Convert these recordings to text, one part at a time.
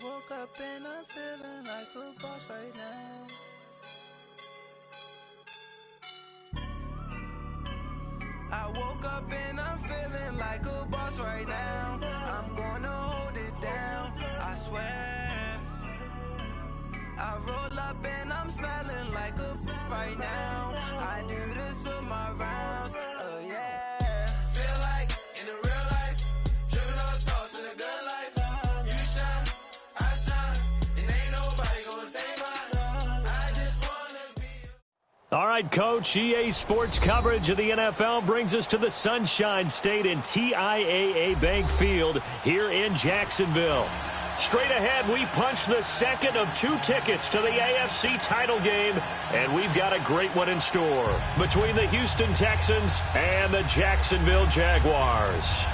woke up and I'm feeling like a boss right now. I woke up and I'm feeling like a boss right now. I'm gonna hold it down, I swear. I roll up and I'm smelling like a right now. I do this for my rounds, yeah. Feel like in the real life, dripping on sauce in a good life. You shine, I shine, and ain't nobody gonna take mine. I just wanna be. All right, Coach, EA Sports coverage of the NFL brings us to the Sunshine State in TIAA Bank Field here in Jacksonville. Straight ahead, we punch the second of 2 tickets to the AFC title game, and we've got a great one in store between the Houston Texans and the Jacksonville Jaguars.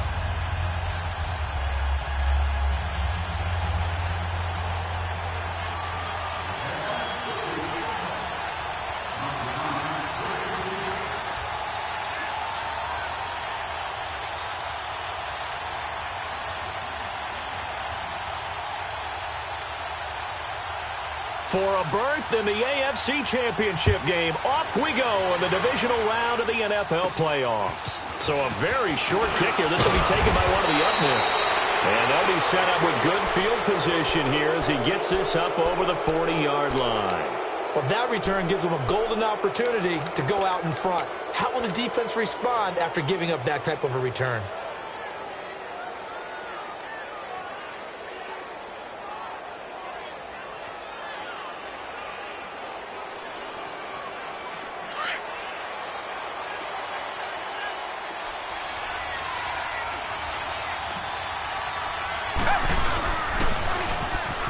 For a berth in the AFC Championship game, off we go in the divisional round of the NFL playoffs. So a very short kick here. This will be taken by one of the up men. And they'll be set up with good field position here as he gets this up over the 40-yard line. Well, that return gives them a golden opportunity to go out in front. How will the defense respond after giving up that type of a return?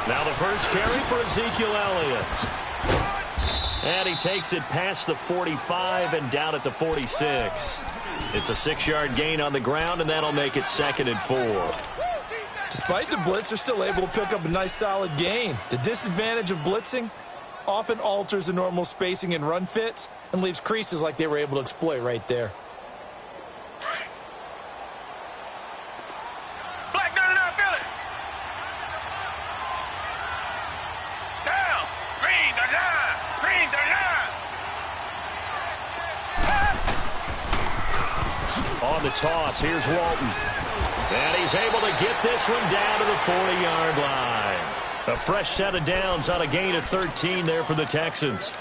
Now the first carry for Ezekiel Elliott. And he takes it past the 45 and down at the 46. It's a 6-yard gain on the ground, and that'll make it 2nd and 4. Despite the blitz, they're still able to pick up a nice solid gain. The disadvantage of blitzing often alters the normal spacing and run fits and leaves creases like they were able to exploit right there. On the toss, here's Walton. And he's able to get this one down to the 40-yard line. A fresh set of downs on a gain of 13 there for the Texans.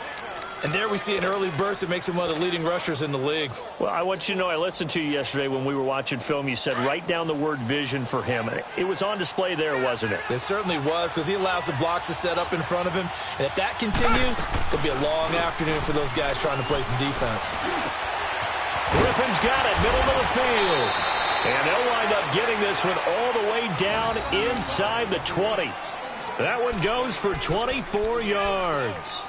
And there we see an early burst that makes him one of the leading rushers in the league. Well, I want you to know, I listened to you yesterday when we were watching film. You said write down the word vision for him. It was on display there, wasn't it? It certainly was, because he allows the blocks to set up in front of him. And if that continues, it'll be a long afternoon for those guys trying to play some defense. Griffin's got it, middle of the field. And they'll wind up getting this one all the way down inside the 20. That one goes for 24 yards.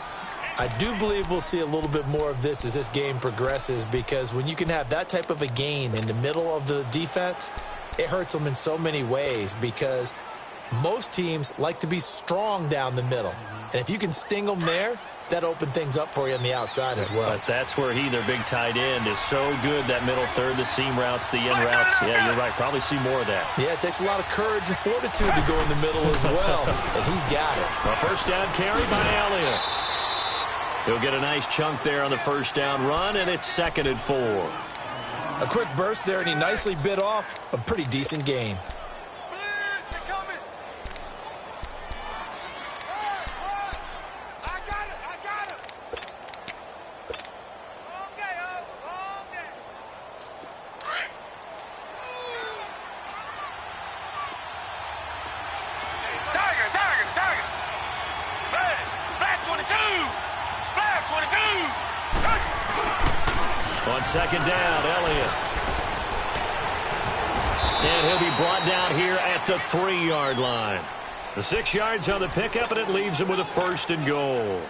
I do believe we'll see a little bit more of this as this game progresses, because when you can have that type of a gain in the middle of the defense, it hurts them in so many ways, because most teams like to be strong down the middle. And if you can sting them there, that opened things up for you on the outside as well. But that's where their big tight end, is so good, that middle third, the seam routes, the in routes. Yeah, you're right. Probably see more of that. Yeah, it takes a lot of courage and fortitude to go in the middle as well, and he's got it. A first down carry by Elliott. He'll get a nice chunk there on the first down run, and it's 2nd and 4. A quick burst there, and he nicely bit off a pretty decent gain. On 2nd down, Elliott. And he'll be brought down here at the 3-yard line. The 6 yards on the pickup, and it leaves him with a 1st and goal.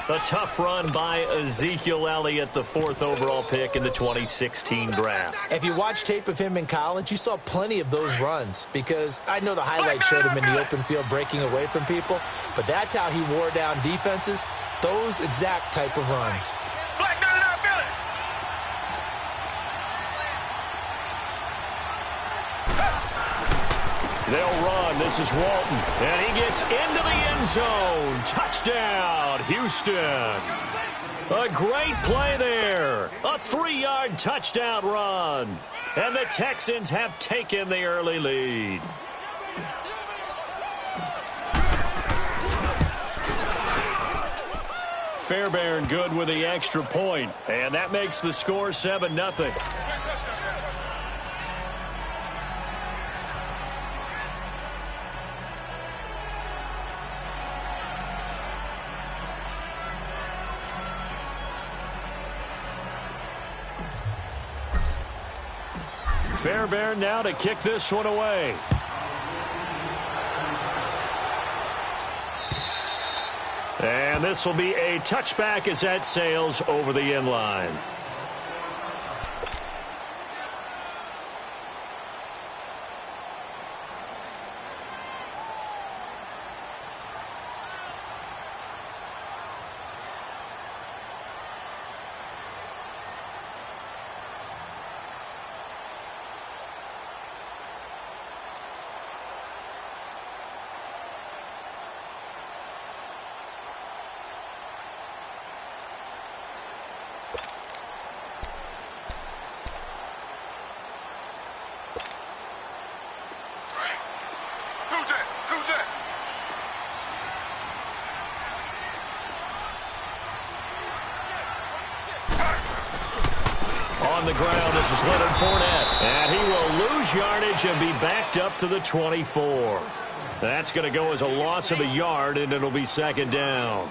A tough run by Ezekiel Elliott, the 4th overall pick in the 2016 draft. If you watch tape of him in college, you saw plenty of those runs, because I know the highlights showed him in the open field breaking away from people, but that's how he wore down defenses, those exact type of runs. They'll run. This is Walton. And he gets into the end zone. Touchdown, Houston. A great play there. A 3-yard touchdown run. And the Texans have taken the early lead. Fairbairn good with the extra point. And that makes the score 7-0. Fairbairn now to kick this one away. And this will be a touchback as that sails over the end line. On the ground, this is Leonard Fournette. And he will lose yardage and be backed up to the 24. That's going to go as a loss of a yard, and it'll be 2nd down.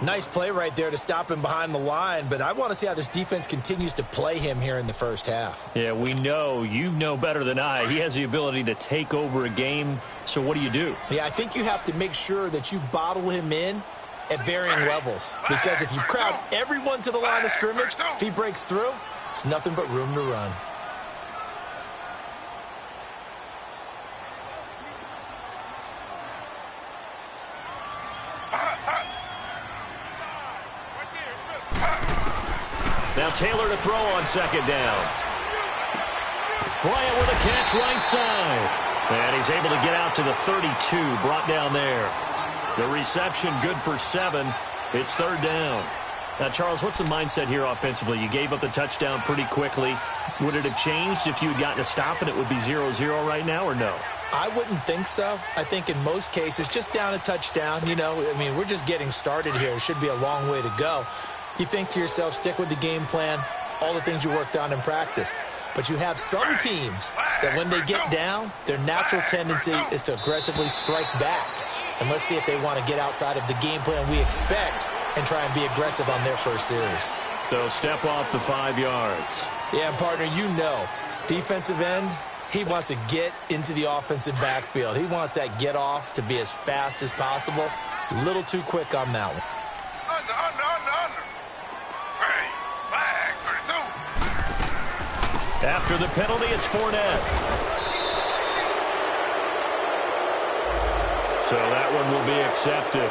Nice play right there to stop him behind the line, but I want to see how this defense continues to play him here in the first half. Yeah, we know. You know better than I. He has the ability to take over a game, so what do you do? Yeah, I think you have to make sure that you bottle him in at varying levels, because if you crowd everyone to the line of scrimmage, if he breaks through, it's nothing but room to run. Now Taylor to throw on 2nd down. Bryant with a catch right side. And he's able to get out to the 32, brought down there. The reception good for 7. It's 3rd down. Now, Charles, what's the mindset here offensively? You gave up the touchdown pretty quickly. Would it have changed if you had gotten a stop and it would be 0-0 right now, or no? I wouldn't think so. I think in most cases, just down a touchdown, you know, I mean, we're just getting started here. It should be a long way to go. You think to yourself, stick with the game plan, all the things you worked on in practice. But you have some teams that when they get down, their natural tendency is to aggressively strike back. And let's see if they want to get outside of the game plan we expect and try and be aggressive on their first series. So step off the 5 yards. Yeah, and partner, you know, defensive end, he wants to get into the offensive backfield. He wants that get off to be as fast as possible. A little too quick on that one. After the penalty, it's Fournette. So that one will be accepted.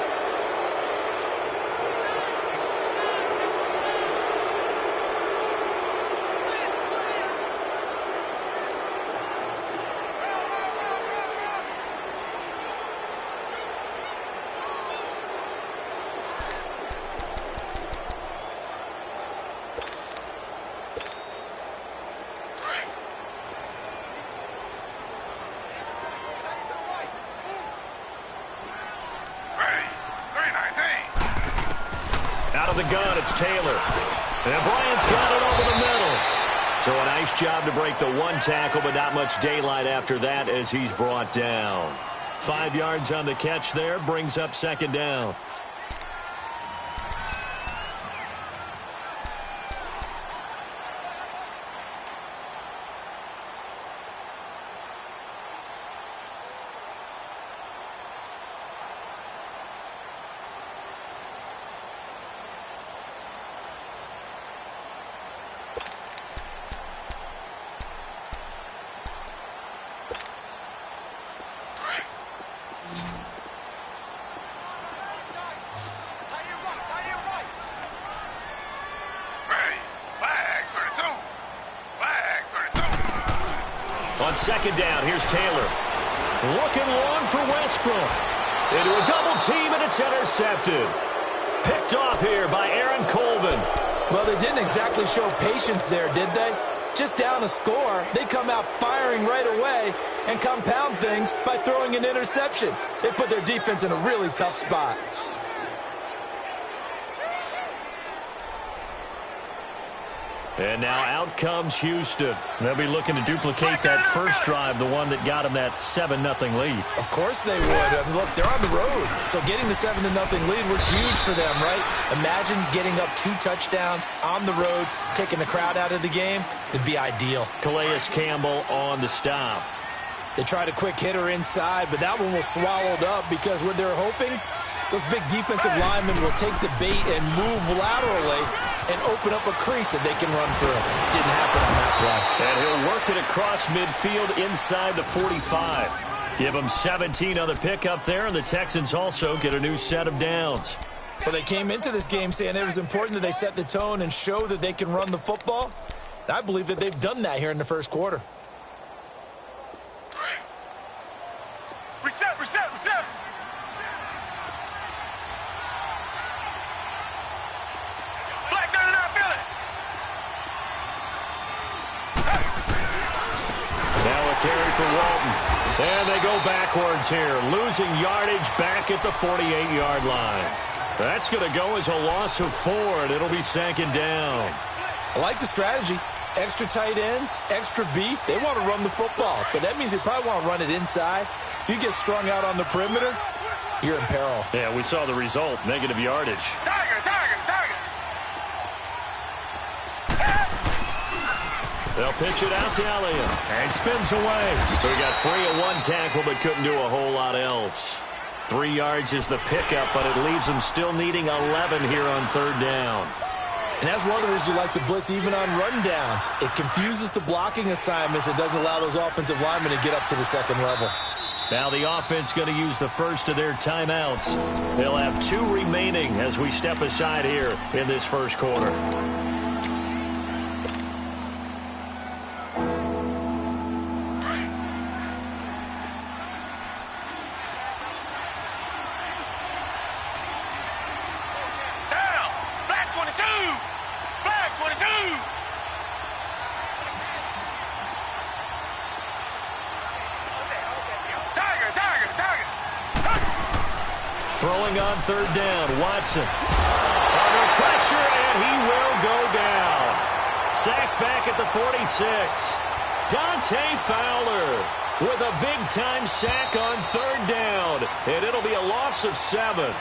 Out of the gun, it's Taylor. And Bryant's got it over the middle. So a nice job to break the 1 tackle, but not much daylight after that as he's brought down. 5 yards on the catch there, brings up 2nd down. On 2nd down, here's Taylor. Looking long for Westbrook. Into a double team, and it's intercepted. Picked off here by Aaron Colvin. Well, they didn't exactly show patience there, did they? Just down a score, they come out firing right away and compound things by throwing an interception. They put their defense in a really tough spot. And now out comes Houston. They'll be looking to duplicate that first drive, the one that got them that 7-0 lead. Of course they would. Look, they're on the road, so getting the 7-0 lead was huge for them, right? Imagine getting up 2 touchdowns on the road, taking the crowd out of the game. It'd be ideal. Calais Campbell on the stop. They tried a quick hitter inside, but that one was swallowed up because what they're hoping, those big defensive linemen will take the bait and move laterally and open up a crease that they can run through. Didn't happen on that play. And he'll work it across midfield inside the 45. Give them 17 on the pickup there, and the Texans also get a new set of downs. Well, they came into this game saying it was important that they set the tone and show that they can run the football. And I believe that they've done that here in the first quarter. Reset. Flag down and I feel it. Now a carry for Walton. And they go backwards here, losing yardage back at the 48-yard line. That's going to go as a loss of 4, and it'll be 2nd down. I like the strategy. Extra tight ends, extra beef. They want to run the football, but that means they probably want to run it inside. If you get strung out on the perimeter, you're in peril. Yeah, we saw the result, negative yardage. Tiger. They'll pitch it out to Elliott, and spins away. So he got free of 1 tackle, but couldn't do a whole lot else. 3 yards is the pickup, but it leaves them still needing 11 here on 3rd down. And that's one of the reasons you like to blitz even on rundowns. It confuses the blocking assignments. It doesn't allow those offensive linemen to get up to the 2nd level. Now the offense going to use the first of their timeouts. They'll have 2 remaining as we step aside here in this first quarter. Throwing on 3rd down, Watson. Under pressure, and he will go down. Sacked back at the 46. Dante Fowler with a big-time sack on 3rd down, and it'll be a loss of 7.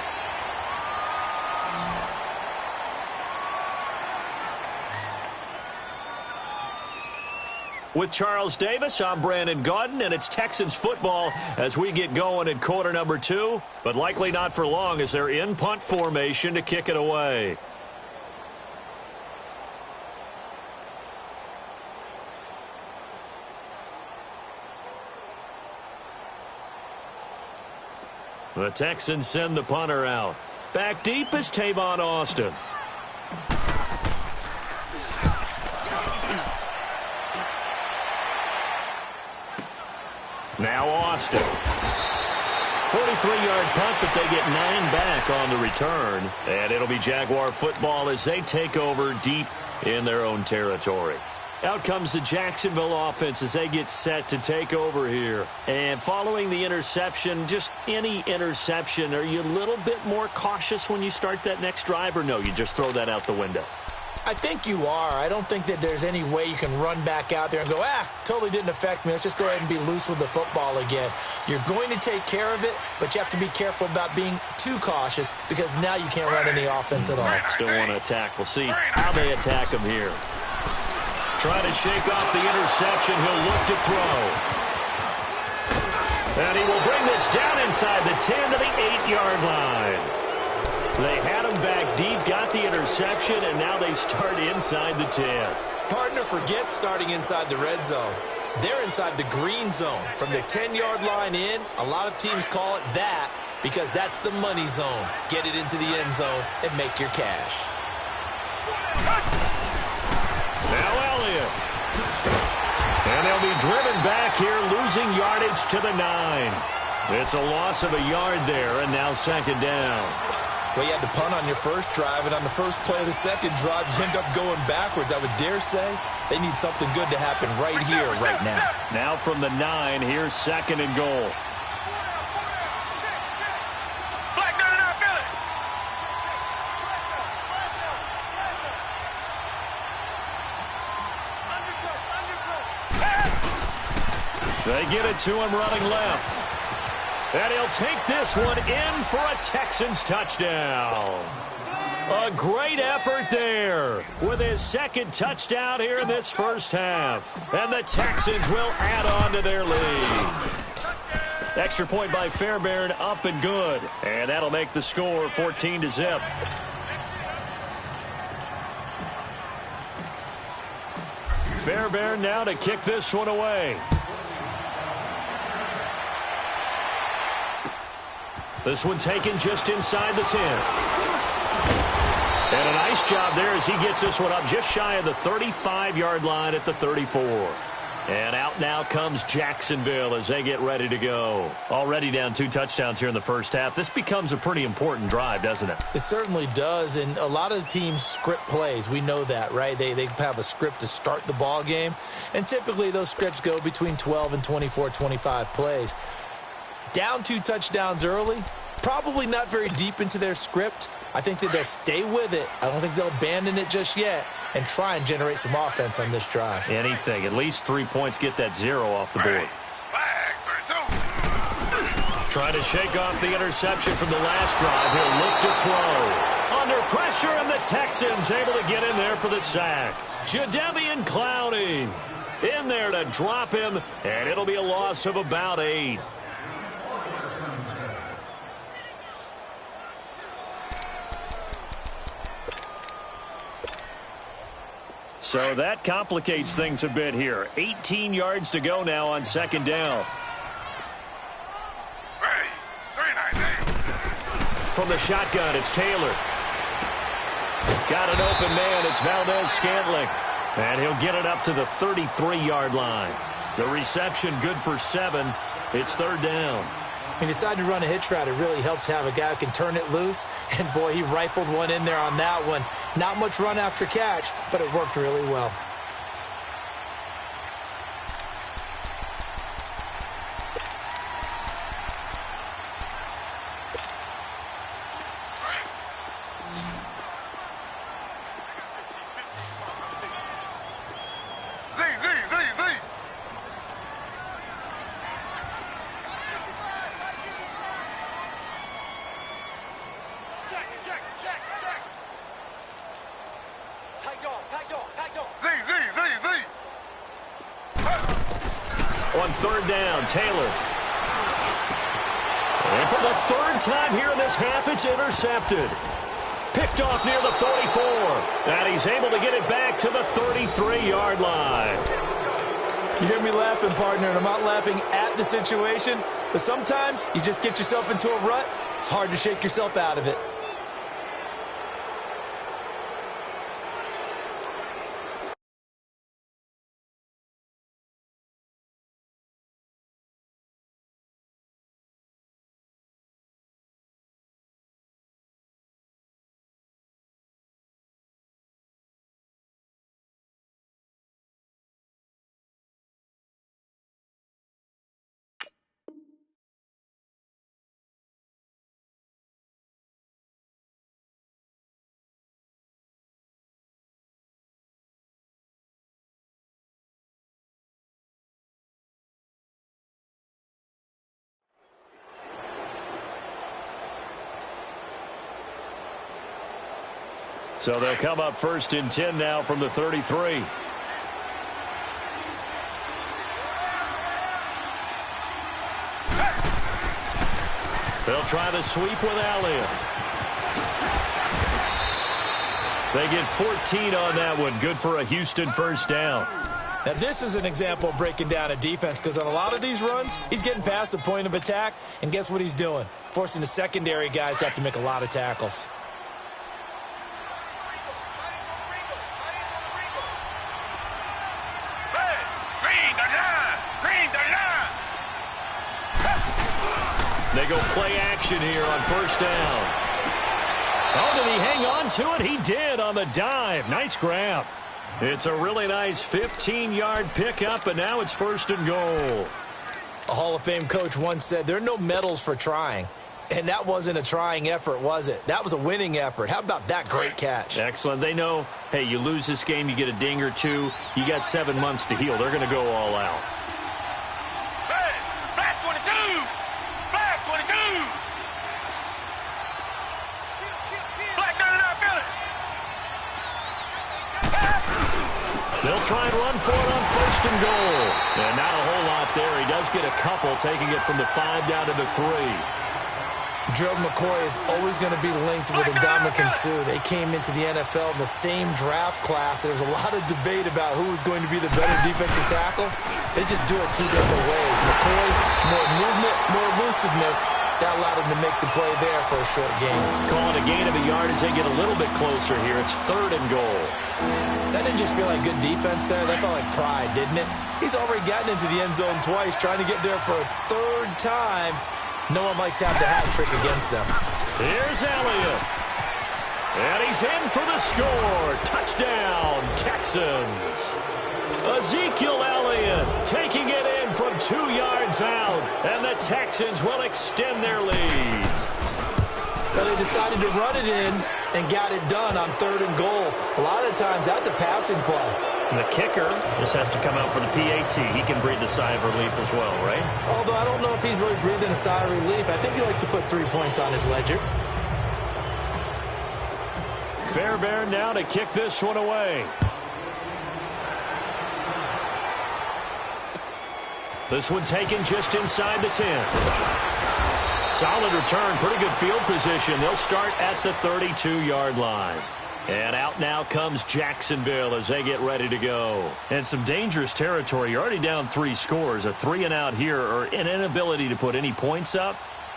With Charles Davis, I'm Brandon Gaudin, and it's Texans football as we get going in quarter number 2, but likely not for long as they're in punt formation to kick it away. The Texans send the punter out. Back deep is Tavon Austin. Now Austin. 43-yard punt, but they get 9 back on the return. And it'll be Jaguar football as they take over deep in their own territory. Out comes the Jacksonville offense as they get set to take over here. And following the interception, just any interception, are you a little bit more cautious when you start that next drive, or no, you just throw that out the window? I think you are. I don't think that there's any way you can run back out there and go, totally didn't affect me. Let's just go ahead and be loose with the football again. You're going to take care of it, but you have to be careful about being too cautious because now you can't run any offense at all. Still want to attack. We'll see how they attack him here. Trying to shake off the interception. He'll look to throw. And he will bring this down inside the 10 to the 8-yard line. They had him back deep, got the interception, and now they start inside the 10. Partner forgets starting inside the red zone. They're inside the green zone. From the 10-yard line in, a lot of teams call it that because that's the money zone. Get it into the end zone and make your cash. Now Elliott. And they'll be driven back here, losing yardage to the 9. It's a loss of a yard there, and now second down. Well, you had to punt on your first drive, and on the first play of the second drive, you end up going backwards. I would dare say they need something good to happen right here, right now. Now from the 9, here's second and goal. They get it to him running left. And he'll take this one in for a Texans touchdown. A great effort there with his second touchdown here in this first half. And the Texans will add on to their lead. Extra point by Fairbairn, up and good. And that'll make the score 14-0. Fairbairn now to kick this one away. This one taken just inside the 10. And a nice job there as he gets this one up just shy of the 35-yard line at the 34. And out now comes Jacksonville as they get ready to go. Already down 2 touchdowns here in the first half. This becomes a pretty important drive, doesn't it? It certainly does, and a lot of the teams script plays. We know that, right? They have a script to start the ball game, and typically those scripts go between 12 and 24, 25 plays. Down 2 touchdowns early, probably not very deep into their script. I think that they'll stay with it. I don't think they'll abandon it just yet and try and generate some offense on this drive. Anything. At least 3 points, get that 0 off the board. Trying to shake off the interception from the last drive. He'll look to throw. Under pressure, and the Texans able to get in there for the sack. Jadeveon Clowney in there to drop him, and it'll be a loss of about 8. So that complicates things a bit here. 18 yards to go now on second down. From the shotgun, it's Taylor. Got an open man. It's Valdez-Scantling. And he'll get it up to the 33-yard line. The reception good for 7. It's third down. He decided to run a hitch route. It really helps to have a guy who can turn it loose. And, boy, he rifled one in there on that one. Not much run after catch, but it worked really well. On third down, Taylor. And for the third time here in this half, it's intercepted. Picked off near the 44. And he's able to get it back to the 33-yard line. You hear me laughing, partner, and I'm not laughing at the situation, but sometimes you just get yourself into a rut. It's hard to shake yourself out of it. So they'll come up first and 10 now from the 33. They'll try the sweep with Elliott. They get 14 on that one. Good for a Houston first down. Now, this is an example of breaking down a defense, because on a lot of these runs, he's getting past the point of attack, and guess what he's doing? Forcing the secondary guys to have to make a lot of tackles. They go play action here on first down. Oh, did he hang on to it? He did on the dive. Nice grab. It's a really nice 15-yard pickup, and now it's first and goal. A Hall of Fame coach once said, there are no medals for trying. And that wasn't a trying effort, was it? That was a winning effort. How about that great catch? Excellent. They know, hey, you lose this game, you get a ding or two. You got 7 months to heal. They're going to go all out. Flag 22! Flag 22! Flag 39, feel it! They'll try and run for it on first and goal. And not a whole lot there. He does get a couple, taking it from the 5 down to the 3. Gerald McCoy is always going to be linked with Ndamukong Suh. They came into the NFL in the same draft class. There was a lot of debate about who was going to be the better defensive tackle. They just do it 2 different ways. McCoy, more movement, more elusiveness. That allowed him to make the play there for a short gain. Calling a gain of a yard as they get a little bit closer here. It's 3rd and goal. That didn't just feel like good defense there. That felt like pride, didn't it? He's already gotten into the end zone twice, trying to get there for a 3rd time. No one likes to have the hat trick against them. Here's Elliott. And he's in for the score. Touchdown, Texans. Ezekiel Elliott taking it in from 2 yards out. And the Texans will extend their lead. But they decided to run it in and got it done on 3rd and goal. A lot of times that's a passing play. And the kicker just has to come out for the PAT. He can breathe a sigh of relief as well, right? Although I don't know if he's really breathing a sigh of relief. I think he likes to put 3 points on his ledger. Fairbairn now to kick this one away. This one taken just inside the 10. Solid return, pretty good field position. They'll start at the 32-yard line. And out now comes Jacksonville as they get ready to go. And some dangerous territory. You're already down 3 scores. A 3-and-out here or an inability to put any points up.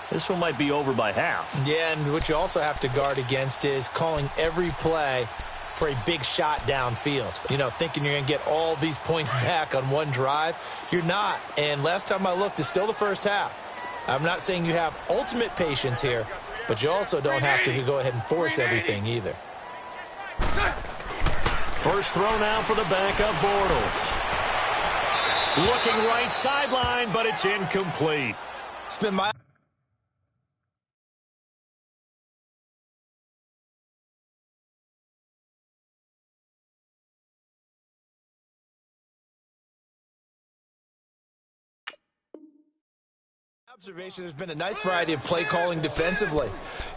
This one might be over by half. Yeah, and what you also have to guard against is calling every play for a big shot downfield. You know, thinking you're going to get all these points back on one drive. You're not. And last time I looked, it's still the first half. I'm not saying you have ultimate patience here, but you also don't have to go ahead and force everything either. First throw now for the backup Bortles. Looking right sideline, but it's incomplete. Spin my observation. There's been a nice variety of play calling defensively.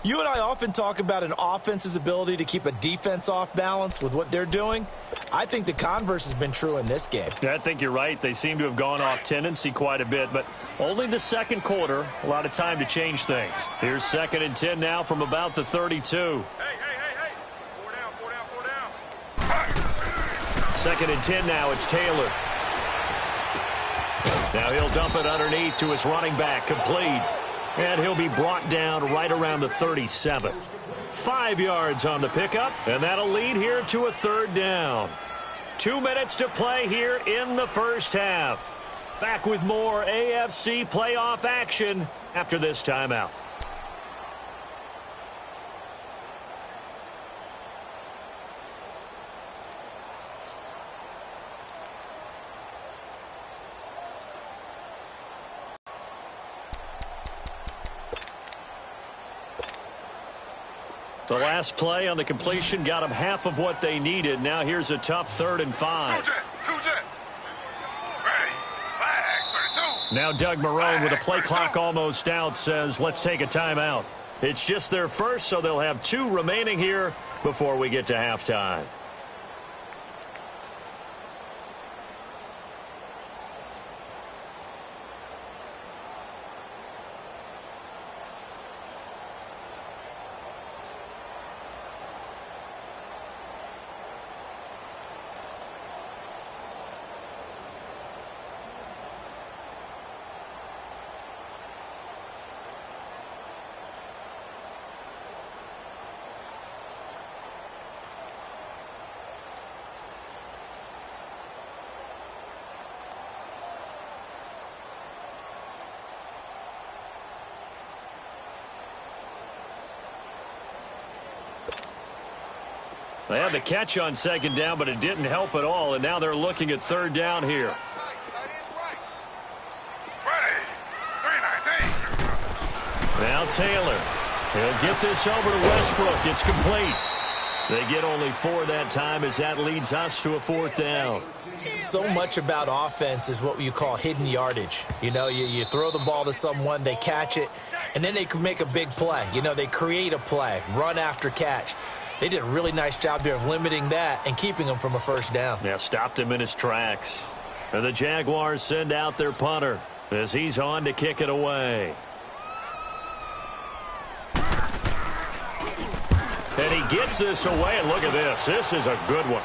You and I often talk about an offense's ability to keep a defense off balance with what they're doing. I think the converse has been true in this game. Yeah, I think you're right. They seem to have gone off tendency quite a bit, but only the second quarter. A lot of time to change things. Here's 2nd and 10 now from about the 32. Hey. 4 down. 2nd and 10 now. It's Taylor. Now he'll dump it underneath to his running back, complete. And he'll be brought down right around the 37. 5 yards on the pickup, and that'll lead here to a 3rd down. 2 minutes to play here in the first half. Back with more AFC playoff action after this timeout. The last play on the completion got them half of what they needed. Now here's a tough 3rd and 5. Now Doug Marrone with a play clock almost out says, let's take a timeout. It's just their first, so they'll have 2 remaining here before we get to halftime. They had the catch on second down, but it didn't help at all, and now they're looking at third down here. Now Taylor. He'll get this over to Westbrook. It's complete. They get only 4 that time as that leads us to a 4th down. So much about offense is what you call hidden yardage. You know, you throw the ball to someone, they catch it, and then they can make a big play. You know, they create a play, run after catch. They did a really nice job there of limiting that and keeping him from a first down. Yeah, stopped him in his tracks. And the Jaguars send out their punter as he's on to kick it away. And he gets this away, and look at this. This is a good one.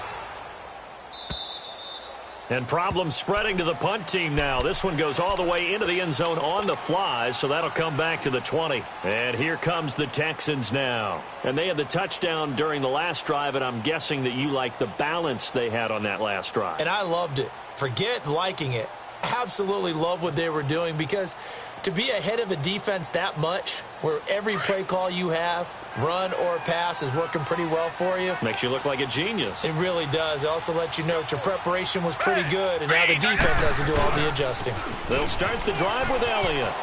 And problems spreading to the punt team now. This one goes all the way into the end zone on the fly, so that'll come back to the 20. And here comes the Texans now. And they had the touchdown during the last drive, and I'm guessing that you like the balance they had on that last drive. And I loved it. Forget liking it. Absolutely love what they were doing, because to be ahead of a defense that much, where every play call you have, run or pass, is working pretty well for you. Makes you look like a genius. It really does. It also lets you know that your preparation was pretty good, and now the defense has to do all the adjusting. They'll start the drive with Elliott.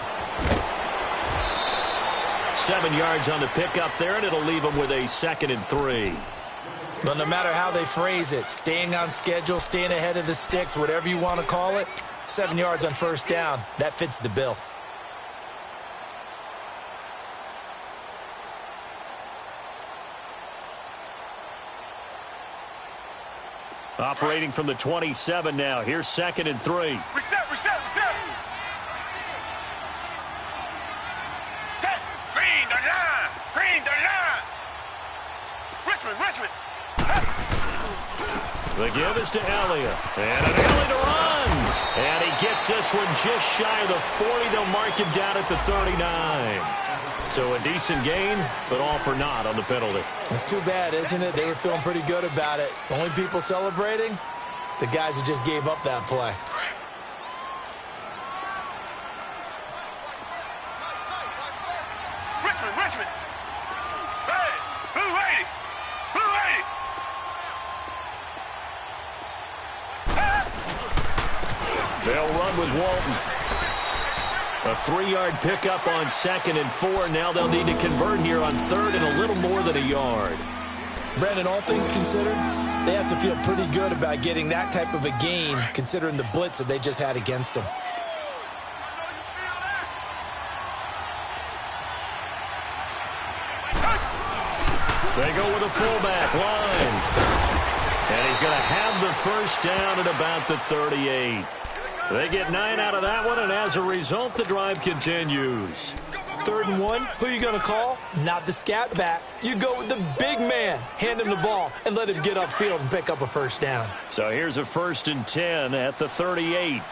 7 yards on the pickup there, and it'll leave them with a 2nd and 3. But no matter how they phrase it, staying on schedule, staying ahead of the sticks, whatever you want to call it, 7 yards on first down, that fits the bill. Operating from the 27 now. Here's 2nd and 3. Reset. Green the line. Richmond. The give is to Elliott. And an Elliott to run. And he gets this one just shy of the 40. They'll mark him down at the 39. So a decent gain, but all for naught on the penalty. It's too bad, isn't it? They were feeling pretty good about it. Only people celebrating, the guys who just gave up that play. Richmond. Hey, blue lady. They'll run with Walton. A 3-yard pickup on 2nd and 4. Now they'll need to convert here on 3rd and a little more than a yard. Brandon, all things considered, they have to feel pretty good about getting that type of a gain, considering the blitz that they just had against them. They go with a fullback line. And he's going to have the first down at about the 38. They get 9 out of that one, and as a result, the drive continues. 3rd and 1, who are you going to call? Not the scat back. You go with the big man. Hand him the ball and let him get upfield and pick up a first down. So here's a 1st and 10 at the 38.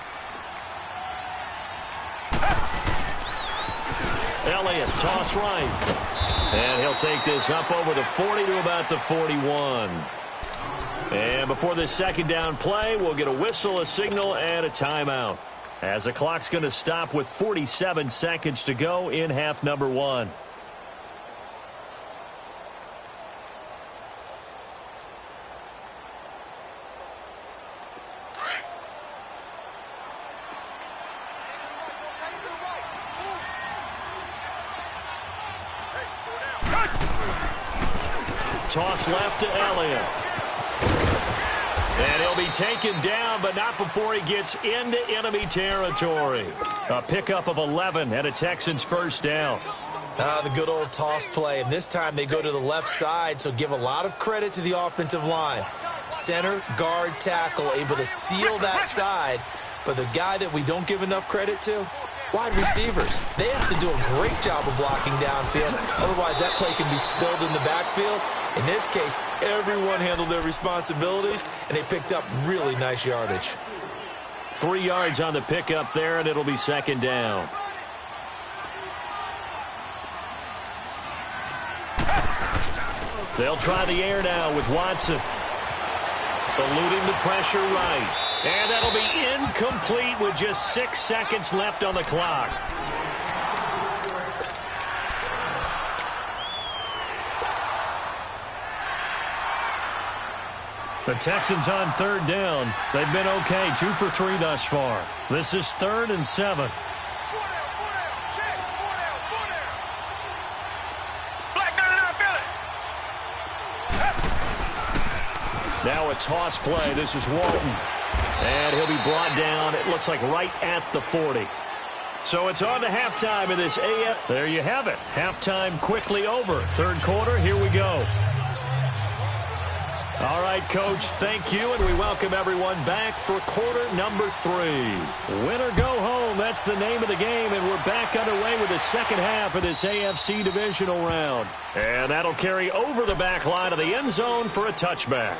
Elliott, toss right. And he'll take this up over the 40 to about the 41. And before this 2nd down play, we'll get a whistle, a signal, and a timeout, as the clock's going to stop with 47 seconds to go in half number 1. Toss left to Elliott. And he'll be taken down, but not before he gets into enemy territory. A pickup of 11 and a Texans first down. The good old toss play, and this time they go to the left side, so give a lot of credit to the offensive line. Center, guard, tackle, able to seal that side, but the guy that we don't give enough credit to, wide receivers. They have to do a great job of blocking downfield, otherwise that play can be spilled in the backfield. In this case, everyone handled their responsibilities, and they picked up really nice yardage. 3 yards on the pickup there, and it'll be 2nd down. They'll try the air now with Watson. Eluding the pressure right. And that'll be incomplete with just 6 seconds left on the clock. The Texans on third down. They've been okay, 2 for 3 thus far. This is 3rd and 7. Now a toss play. This is Walton. And he'll be brought down, it looks like right at the 40. So it's on to halftime of this AF. There you have it. Halftime quickly over. Third quarter, here we go. All right, Coach, thank you, and we welcome everyone back for quarter number 3. Win or go home, that's the name of the game, and we're back underway with the second half of this AFC divisional round. And that'll carry over the back line of the end zone for a touchback.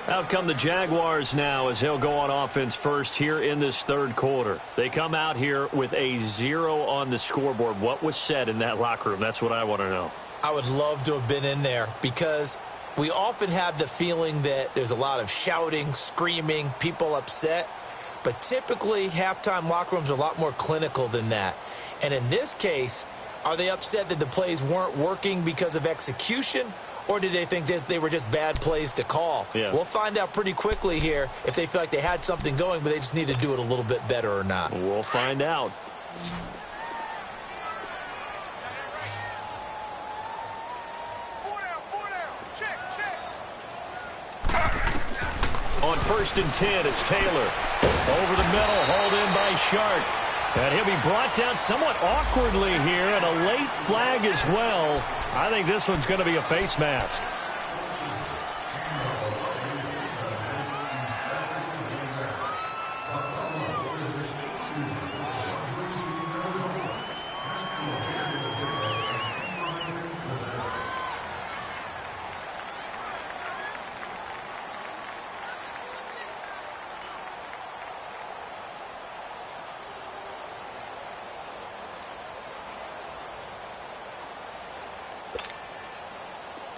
Out come the Jaguars now as he'll go on offense first here in this third quarter. They come out here with a 0 on the scoreboard. What was said in that locker room? That's what I want to know. I would love to have been in there because we often have the feeling that there's a lot of shouting, screaming, people upset. But typically, halftime locker rooms are a lot more clinical than that. And in this case, are they upset that the plays weren't working because of execution? Or did they think they were just bad plays to call? Yeah. We'll find out pretty quickly here if they feel like they had something going, but they just need to do it a little bit better or not. We'll find out. On 1st and 10, it's Taylor. Over the middle, hauled in by Shark. And he'll be brought down somewhat awkwardly here, and a late flag as well. I think this one's going to be a face mask.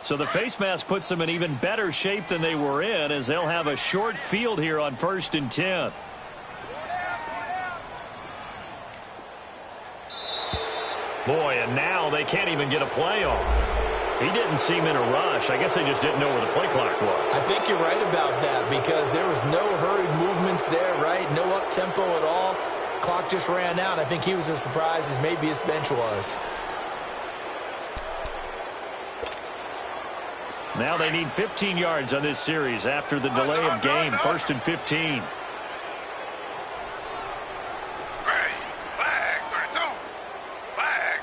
So the face mask puts them in even better shape than they were in as they'll have a short field here on 1st and 10. Boy, and now they can't even get a play off. He didn't seem in a rush. I guess they just didn't know where the play clock was. I think you're right about that because there was no hurried movements there, right? No up-tempo at all. Clock just ran out. I think he was as surprised as maybe his bench was. Now they need 15 yards on this series after the delay of game. 1st and 15. Flag 32. Flag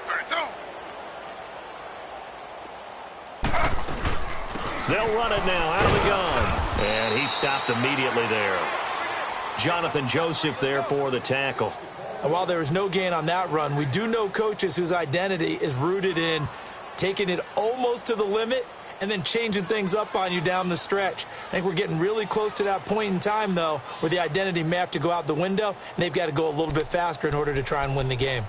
32. They'll run it now out of the gun. And he stopped immediately there. Jonathan Joseph there for the tackle. And while there was no gain on that run, we do know coaches whose identity is rooted in taking it almost to the limit and then changing things up on you down the stretch. I think we're getting really close to that point in time, though, where the identity may have to go out the window, and they've got to go a little bit faster in order to try and win the game.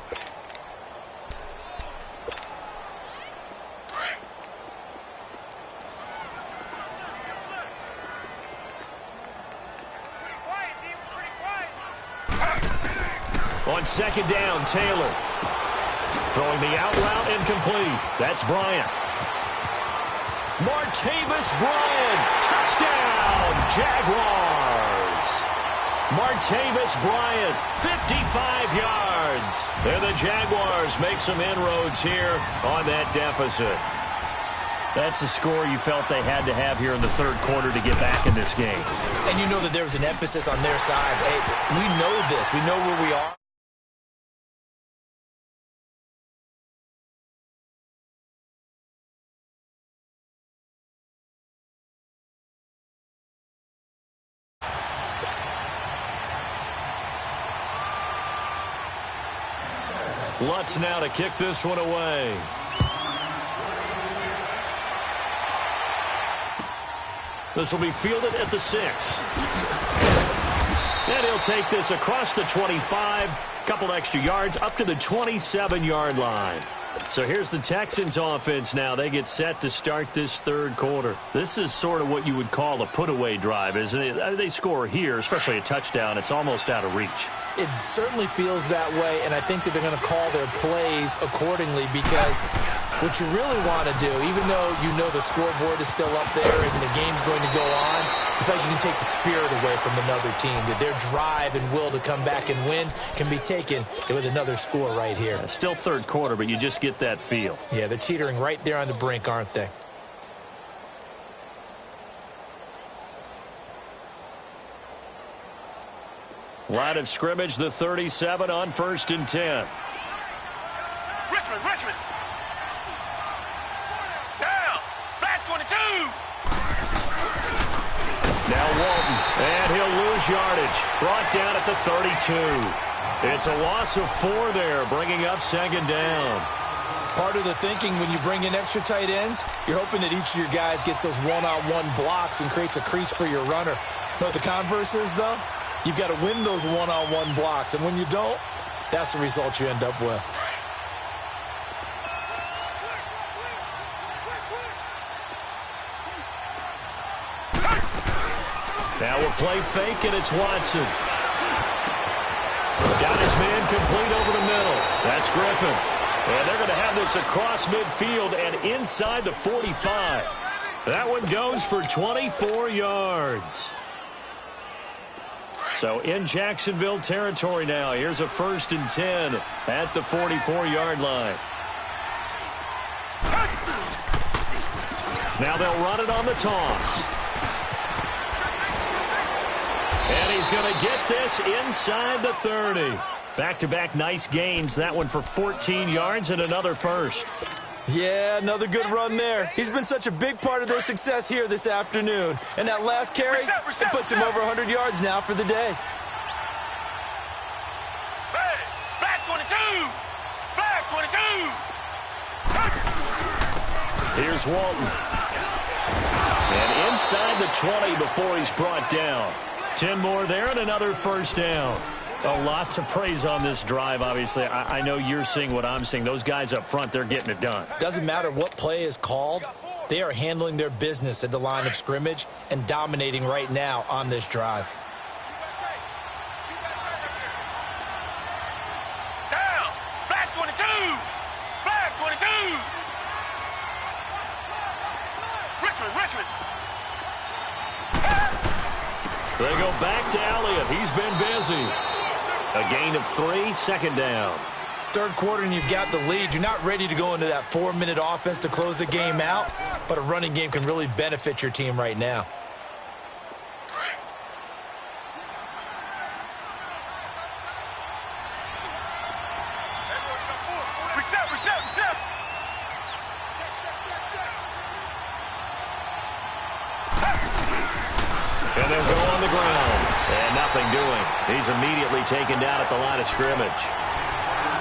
On 2nd down, Taylor. Throwing the out route incomplete. That's Bryant. Martavis Bryant, touchdown, Jaguars. Martavis Bryant, 55 yards. And the Jaguars make some inroads here on that deficit. That's a score you felt they had to have here in the third quarter to get back in this game. And you know that there was an emphasis on their side. Hey, we know this. We know where we are. Lutz now to kick this one away. This will be fielded at the 6. And he'll take this across the 25, couple extra yards up to the 27-yard line. So here's the Texans offense now. They get set to start this third quarter. This is sort of what you would call a put-away drive, isn't it? They score here, especially a touchdown. It's almost out of reach. It certainly feels that way, and I think that they're going to call their plays accordingly, because what you really want to do, even though you know the scoreboard is still up there and the game's going to go on, I feel like you can take the spirit away from another team, that their drive and will to come back and win can be taken with another score right here. Still third quarter, but you just get that feel. Yeah, they're teetering right there on the brink, aren't they? Line of scrimmage, the 37 on 1st and 10. Richmond. Down. Back 22. Now Walton, and he'll lose yardage. Brought down at the 32. It's a loss of 4 there, bringing up 2nd down. Part of the thinking when you bring in extra tight ends, you're hoping that each of your guys gets those one-on-one blocks and creates a crease for your runner. You know what the converse is, though? You've got to win those one-on-one blocks, and when you don't, that's the result you end up with. Now we'll play fake, and it's Watson. Got his man complete over the middle. That's Griffin. And they're going to have this across midfield and inside the 45. That one goes for 24 yards. So in Jacksonville territory now. Here's a 1st and 10 at the 44-yard line. Now they'll run it on the toss. And he's going to get this inside the 30. Back-to-back nice gains. That one for 14 yards and another first. Yeah, another good run there. He's been such a big part of their success here this afternoon. And that last carry, it puts him over 100 yards now for the day. Back 22. Back 22. Here's Walton. And inside the 20 before he's brought down. 10 more there and another first down. A lot to praise on this drive, obviously. I know you're seeing what I'm seeing. Those guys up front, they're getting it done. Doesn't matter what play is called. They are handling their business at the line of scrimmage and dominating right now on this drive. Down. Back 22. Back 22. Richmond. They go back to Elliott. He's been busy. A gain of 3, 2nd down. Third quarter and you've got the lead. You're not ready to go into that 4-minute offense to close the game out, but a running game can really benefit your team right now. Reset. And they'll go on the ground. And nothing doing. He's immediately taken down at the line of scrimmage.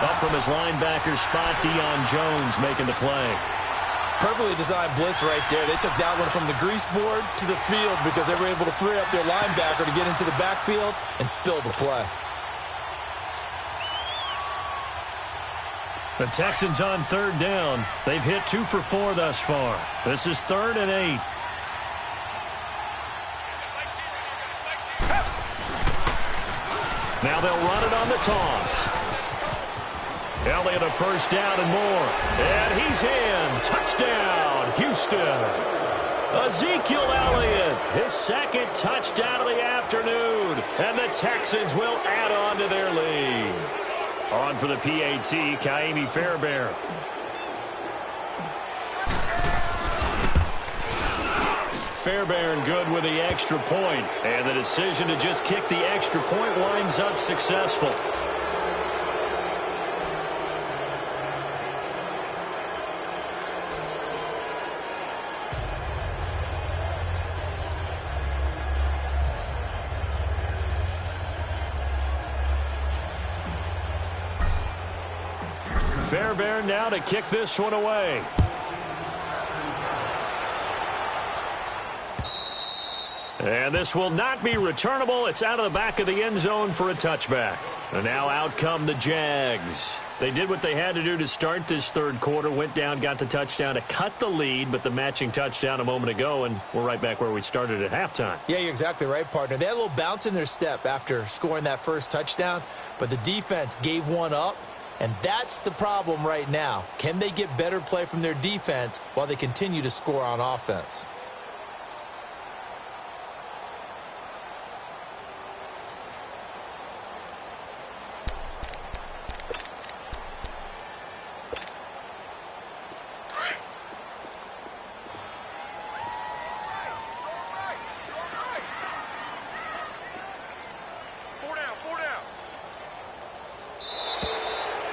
Up from his linebacker spot, Deion Jones making the play. Perfectly designed blitz right there. They took that one from the grease board to the field because they were able to free up their linebacker to get into the backfield and spill the play. The Texans on 3rd down. They've hit 2 for 4 thus far. This is 3rd and 8. Now they'll run it on the toss. Elliott a first down and more. And he's in. Touchdown, Houston. Ezekiel Elliott, his 2nd touchdown of the afternoon. And the Texans will add on to their lead. On for the PAT, Kaimi Fairbairn. Fairbairn good with the extra point. And the decision to just kick the extra point winds up successful. Fairbairn now to kick this one away. And this will not be returnable. It's out of the back of the end zone for a touchback. And now out come the Jags. They did what they had to do to start this third quarter, went down, got the touchdown to cut the lead, but the matching touchdown a moment ago, and we're right back where we started at halftime. Yeah, you're exactly right, partner. They had a little bounce in their step after scoring that first touchdown, but the defense gave one up, and that's the problem right now. Can they get better play from their defense while they continue to score on offense?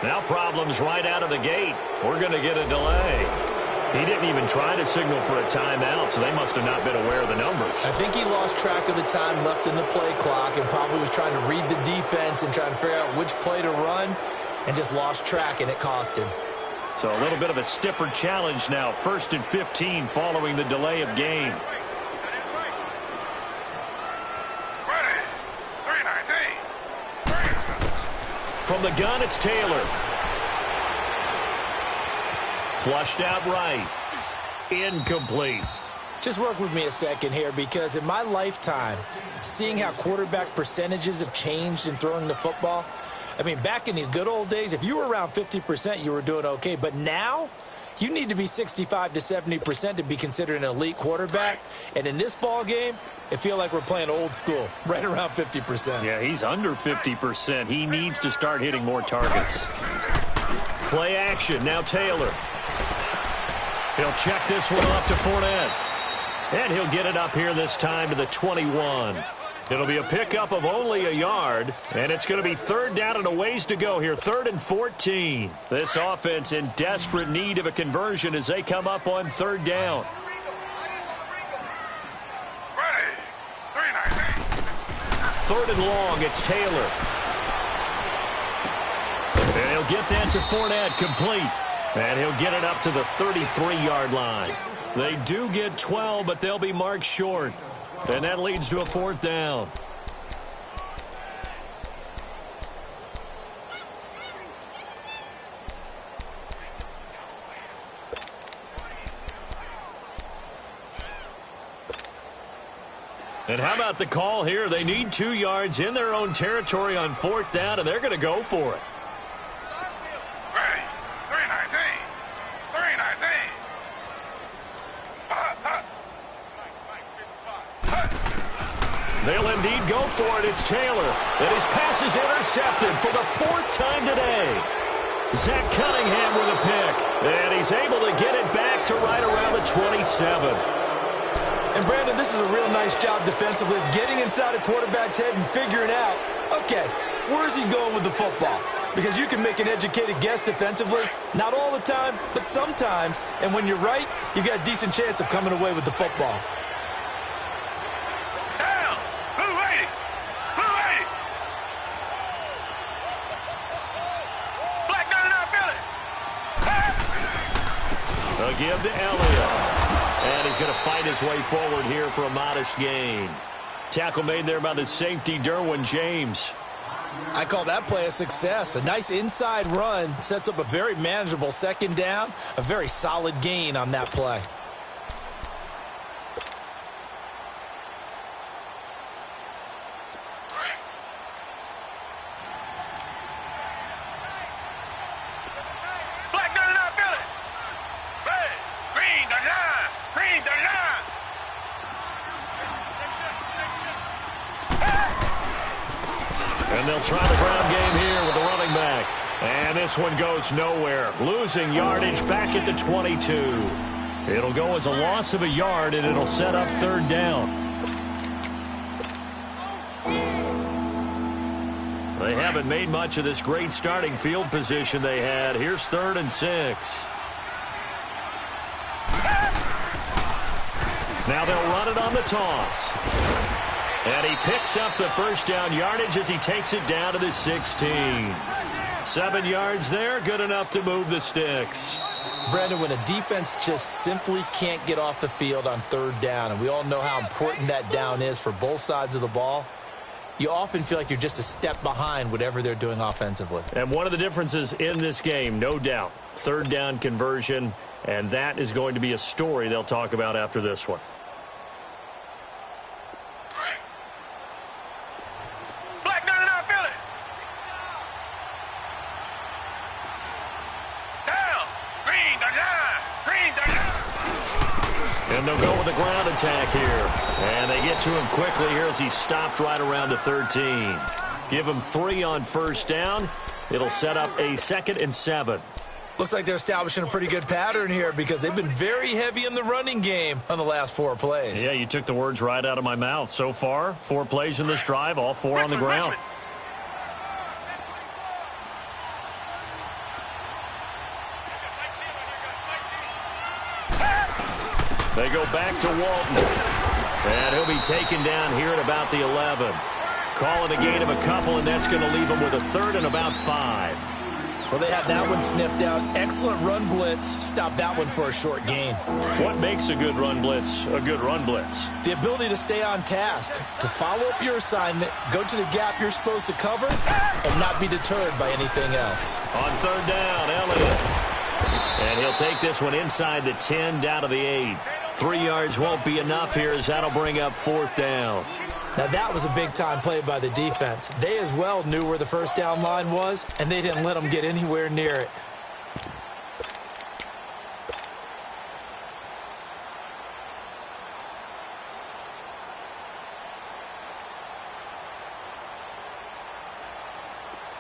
Now problems right out of the gate. We're going to get a delay. He didn't even try to signal for a timeout, so they must have not been aware of the numbers. I think he lost track of the time left in the play clock and probably was trying to read the defense and trying to figure out which play to run and just lost track, and it cost him. So a little bit of a stiffer challenge now. 1st and 15 following the delay of game. From the gun, it's Taylor. Flushed out right. Incomplete. Just work with me a second here, because in my lifetime, seeing how quarterback percentages have changed in throwing the football, I mean, back in the good old days, if you were around 50%, you were doing okay. But now, you need to be 65 to 70% to be considered an elite quarterback. And in this ball game, it feels like we're playing old school, right around 50%. Yeah, he's under 50%. He needs to start hitting more targets. Play action. Now Taylor. He'll check this one off to Fournette. And he'll get it up here this time to the 21. It'll be a pickup of only a yard, and it's going to be 3rd down and a ways to go here, 3rd and 14. This offense in desperate need of a conversion as they come up on 3rd down. Third and long, it's Taylor. And he'll get that to Fournette, complete. And he'll get it up to the 33-yard line. They do get 12, but they'll be marked short. And that leads to a 4th down. And how about the call here? They need 2 yards in their own territory on 4th down, and they're going to go for it. Ready. 319. 319. They'll indeed go for it. It's Taylor. And his pass is intercepted for the 4th time today. Zach Cunningham with a pick. And he's able to get it back to right around the 27. And, Brandon, this is a real nice job defensively of getting inside a quarterback's head and figuring out, okay, where's he going with the football? Because you can make an educated guess defensively, not all the time, but sometimes. And when you're right, you got a decent chance of coming away with the football. Down. Blue 80. Blue 80. Black 99 Philly. They'll give to Elliott. And he's going to fight his way forward here for a modest gain. Tackle made there by the safety, Derwin James. I call that play a success. A nice inside run sets up a very manageable 2nd down. A very solid gain on that play. Black 99 Philly. Red. Green 39. Green 39. And they'll try the ground game here with the running back. And this one goes nowhere. Losing yardage back at the 22. It'll go as a loss of a yard, and it'll set up 3rd down. They haven't made much of this great starting field position they had. Here's 3rd and 6. Now they'll run it on the toss. And he picks up the 1st down yardage as he takes it down to the 16. 7 yards there, good enough to move the sticks. Brandon, when a defense just simply can't get off the field on 3rd down, and we all know how important that down is for both sides of the ball, you often feel like you're just a step behind whatever they're doing offensively. And one of the differences in this game, no doubt, third down conversion, and that is going to be a story they'll talk about after this one. And they'll go with the ground attack here. And they get to him quickly here as he stopped right around the 13. Give him 3 on first down. It'll set up a 2nd and 7. Looks like they're establishing a pretty good pattern here because they've been very heavy in the running game on the last 4 plays. Yeah, you took the words right out of my mouth. So far, 4 plays in this drive, all 4 on the ground. They go back to Walton. And he'll be taken down here at about the 11. Calling a gain of a couple, and that's going to leave him with a 3rd and about 5. Well, they had that one sniffed out. Excellent run blitz. Stop that one for a short gain. What makes a good run blitz a good run blitz? The ability to stay on task, to follow up your assignment, go to the gap you're supposed to cover, and not be deterred by anything else. On 3rd down, Elliott. And he'll take this one inside the 10, down to the 8. 3 yards won't be enough here as that'll bring up 4th down. Now that was a big-time play by the defense. They as well knew where the first down line was, and they didn't let them get anywhere near it.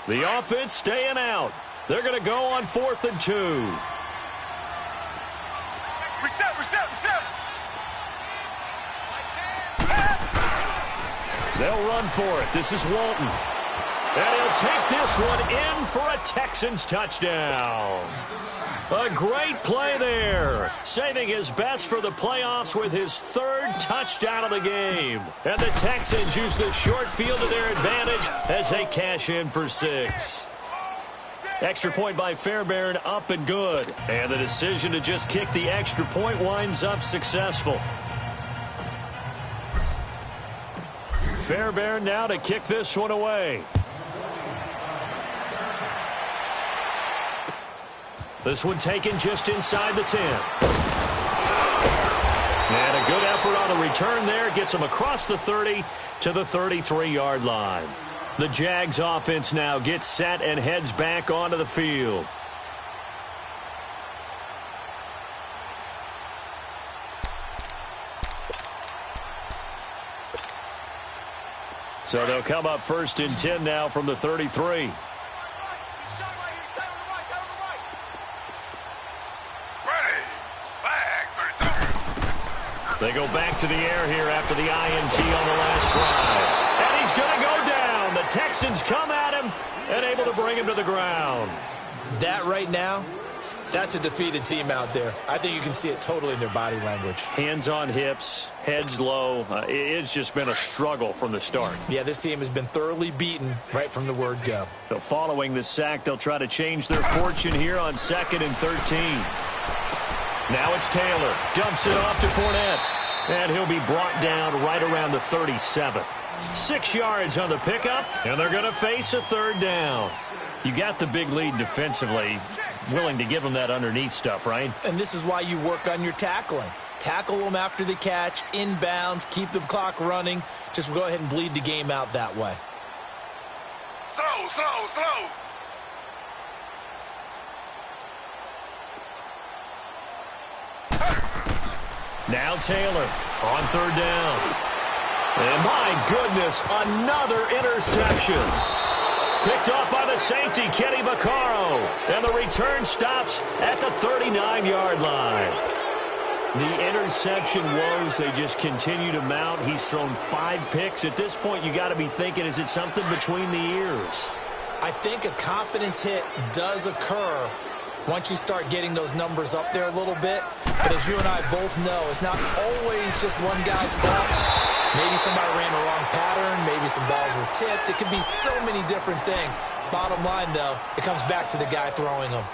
The offense staying out. They're going to go on 4th and 2. Reset. They'll run for it. This is Walton. And he'll take this one in for a Texans touchdown. A great play there. Saving his best for the playoffs with his 3rd touchdown of the game. And the Texans use the short field to their advantage as they cash in for 6. Extra point by Fairbairn, up and good. And the decision to just kick the extra point winds up successful. Fairbairn now to kick this one away. This one taken just inside the 10. And a good effort on the return there. Gets him across the 30 to the 33-yard line. The Jags offense now gets set and heads back onto the field. So they'll come up 1st and 10 now from the 33. They go back to the air here after the INT on the last drive. And he's going to go down. The Texans come at him and able to bring him to the ground. That right now, that's a defeated team out there. I think you can see it totally in their body language. Hands on hips, heads low. It's just been a struggle from the start. Yeah, this team has been thoroughly beaten right from the word go. So following the sack, they'll try to change their fortune here on 2nd and 13. Now it's Taylor. Dumps it off to Fournette. And he'll be brought down right around the 37. 6 yards on the pickup, and they're going to face a 3rd down. You got the big lead defensively. Willing to give them that underneath stuff, right? And this is why you work on your tackling. Tackle them after the catch, inbounds, keep the clock running. Just go ahead and bleed the game out that way. Slow. Now Taylor on 3rd down. And my goodness, another interception. Picked off by the safety, Kenny Vaccaro. And the return stops at the 39-yard line. The interception woes, they just continue to mount. He's thrown 5 picks. At this point, you got to be thinking, is it something between the ears? I think a confidence hit does occur once you start getting those numbers up there a little bit. But as you and I both know, it's not always just one guy's fault. Maybe somebody ran the wrong pattern. Maybe some balls were tipped. It could be so many different things. Bottom line, though, it comes back to the guy throwing them.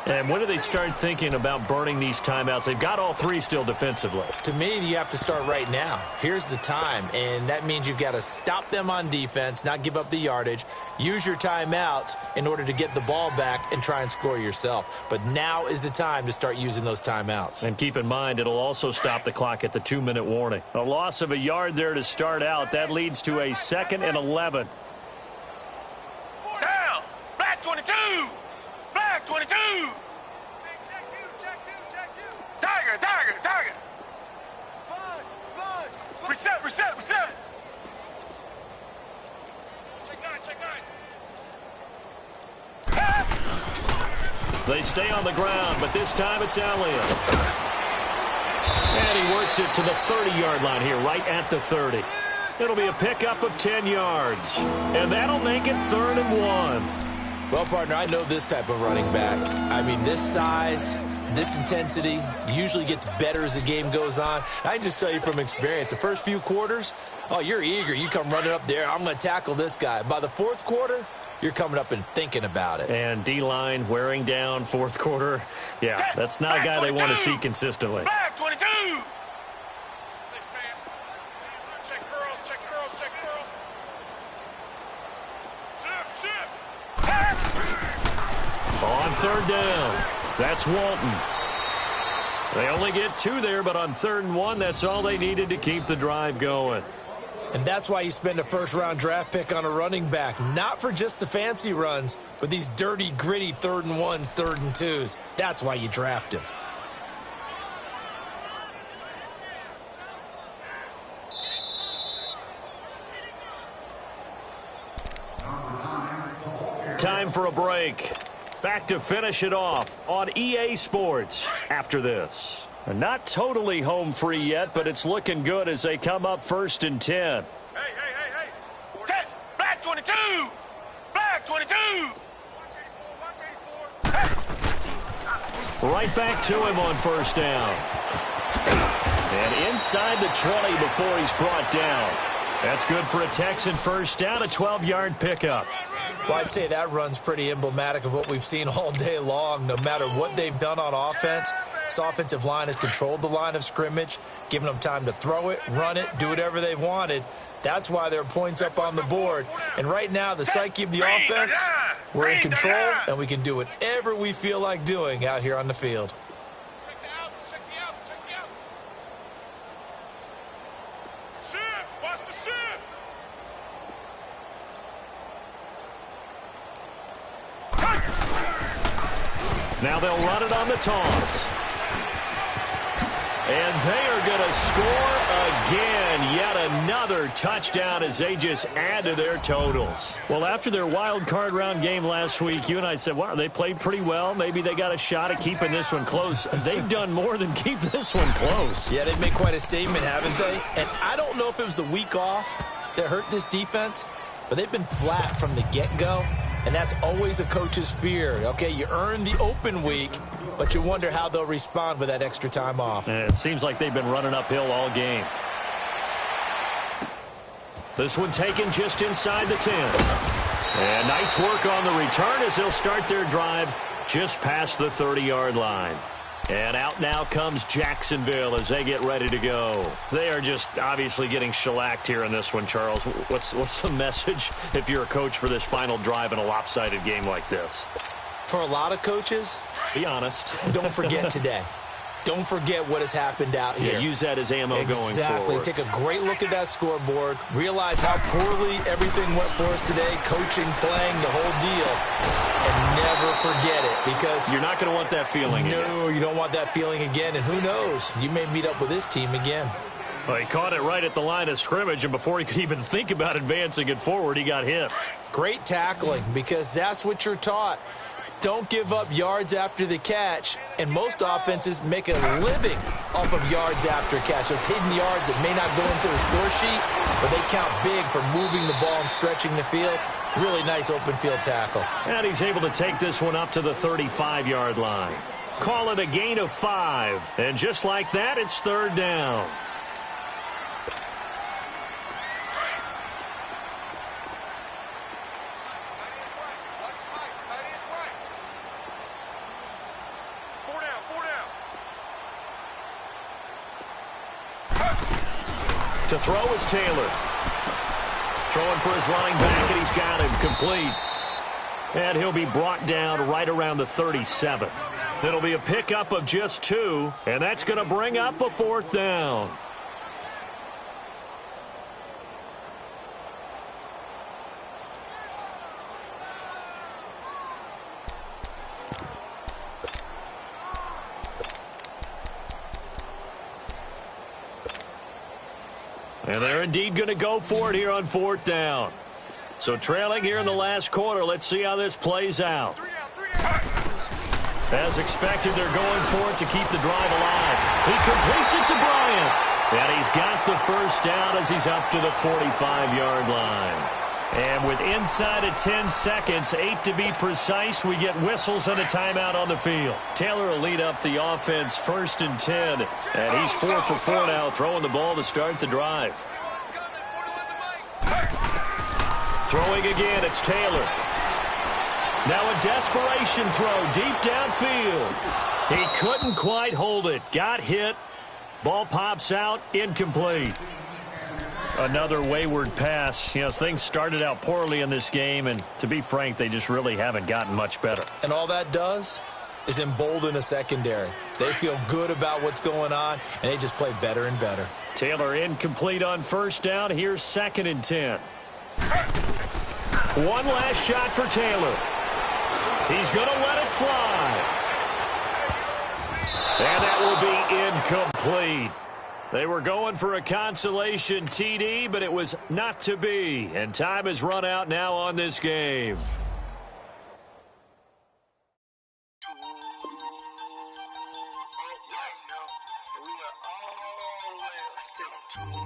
And when do they start thinking about burning these timeouts? They've got all three still defensively. To me, you have to start right now. Here's the time, and that means you've got to stop them on defense, not give up the yardage, use your timeouts in order to get the ball back and try and score yourself. But now is the time to start using those timeouts. And keep in mind, it'll also stop the clock at the 2-minute warning. A loss of a yard there to start out. That leads to a 2nd and 11. Down. Black 22. Black 22. Tiger, tiger, tiger. Reset, reset, reset. Check nine. They stay on the ground, but this time it's Elliott. And he works it to the 30-yard line here, right at the 30. It'll be a pickup of 10 yards. And that'll make it 3rd and 1. Well, partner, I know this type of running back. I mean, this size, this intensity usually gets better as the game goes on. I can just tell you from experience, the first few quarters, oh, you're eager. You come running up there, I'm going to tackle this guy. By the 4th quarter, you're coming up and thinking about it. And D-line wearing down 4th quarter. Yeah, that's not a guy they want to see consistently. Black 22. 6-man. Check curls, check curls, check curls. Shift. On 3rd down, that's Walton. They only get 2 there, but on 3rd and 1, that's all they needed to keep the drive going. And that's why you spend a first-round draft pick on a running back. Not for just the fancy runs, but these dirty, gritty 3rd and 1s, 3rd and 2s. That's why you draft him. Time for a break. Back to finish it off on EA Sports after this. Not totally home free yet, but it's looking good as they come up 1st and 10. Hey. 10. Black 22. Black 22. Right back to him on 1st down. And inside the 20 before he's brought down. That's good for a Texan 1st down, a 12-yard pickup. Well, I'd say that run's pretty emblematic of what we've seen all day long. No matter what they've done on offense, this offensive line has controlled the line of scrimmage, given them time to throw it, run it, do whatever they've wanted. That's why there are points up on the board. And right now, the psyche of the offense, we're in control, and we can do whatever we feel like doing out here on the field. Check the outs. Shift. Watch the shift. Now they'll run it on the toss. And they are going to score again. Yet another touchdown as they just add to their totals. Well, after their wild card round game last week, you and I said, wow, they played pretty well. Maybe they got a shot at keeping this one close. They've done more than keep this one close. Yeah, they've made quite a statement, haven't they? And I don't know if it was the week off that hurt this defense, but they've been flat from the get-go. And that's always a coach's fear. Okay, you earn the open week, but you wonder how they'll respond with that extra time off. And it seems like they've been running uphill all game. This one taken just inside the 10. And nice work on the return as they'll start their drive just past the 30-yard line. And out now comes Jacksonville as they get ready to go. They are just obviously getting shellacked here in this one, Charles. What's the message if you're a coach for this final drive in a lopsided game like this? For a lot of coaches, be honest. Don't forget today. Don't forget what has happened out here. Yeah, use that as ammo going forward. Exactly. Take a great look at that scoreboard. Realize how poorly everything went for us today. Coaching, playing, the whole deal. And never forget it because you're not going to want that feeling again. No, you don't want that feeling again. And who knows? You may meet up with this team again. Well, he caught it right at the line of scrimmage, and before he could even think about advancing it forward, he got hit. Great tackling because that's what you're taught. Don't give up yards after the catch, and most offenses make a living off of yards after catch. Those hidden yards that may not go into the score sheet, but they count big for moving the ball and stretching the field. Really nice open field tackle. And he's able to take this one up to the 35-yard line. Call it a gain of 5, and just like that, it's 3rd down. To throw is Taylor. Throwing for his running back, and he's got him complete. And he'll be brought down right around the 37. It'll be a pickup of just 2, and that's going to bring up a 4th down. And they're indeed going to go for it here on 4th down. So trailing here in the last quarter, let's see how this plays out. As expected, they're going for it to keep the drive alive. He completes it to Bryant. And he's got the first down as he's up to the 45-yard line. And with inside of 10 seconds, 8 to be precise, we get whistles and a timeout on the field. Taylor will lead up the offense 1st and 10. And he's 4 for 4 now, throwing the ball to start the drive. Throwing again, it's Taylor. Now a desperation throw deep downfield. He couldn't quite hold it. Got hit. Ball pops out, incomplete. Another wayward pass. You know, things started out poorly in this game, and to be frank, they just really haven't gotten much better. And all that does is embolden a secondary. They feel good about what's going on, and they just play better and better. Taylor incomplete on 1st down. Here's 2nd and 10. One last shot for Taylor. He's going to let it fly. And that will be incomplete. They were going for a consolation TD, but it was not to be. And time has run out now on this game. We are all